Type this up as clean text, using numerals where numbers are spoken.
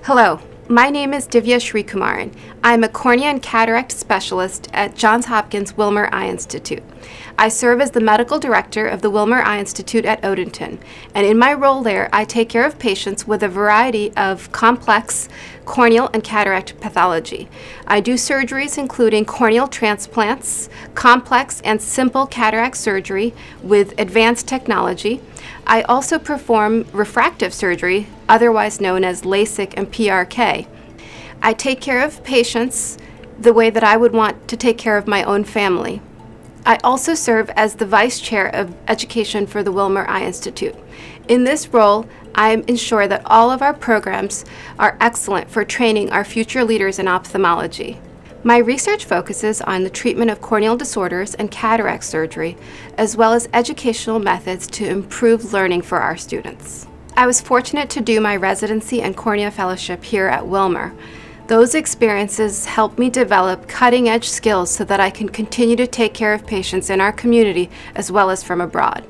Hello, my name is Divya Shrikumaran. I'm a cornea and cataract specialist at Johns Hopkins Wilmer Eye Institute. I serve as the medical director of the Wilmer Eye Institute at Odenton, and in my role there, I take care of patients with a variety of complex corneal and cataract pathology. I do surgeries including corneal transplants, complex and simple cataract surgery with advanced technology. I also perform refractive surgery, otherwise known as LASIK and PRK. I take care of patients the way that I would want to take care of my own family. I also serve as the Vice Chair of Education for the Wilmer Eye Institute. In this role, I ensure that all of our programs are excellent for training our future leaders in ophthalmology. My research focuses on the treatment of corneal disorders and cataract surgery, as well as educational methods to improve learning for our students. I was fortunate to do my residency and cornea fellowship here at Wilmer. Those experiences helped me develop cutting-edge skills so that I can continue to take care of patients in our community as well as from abroad.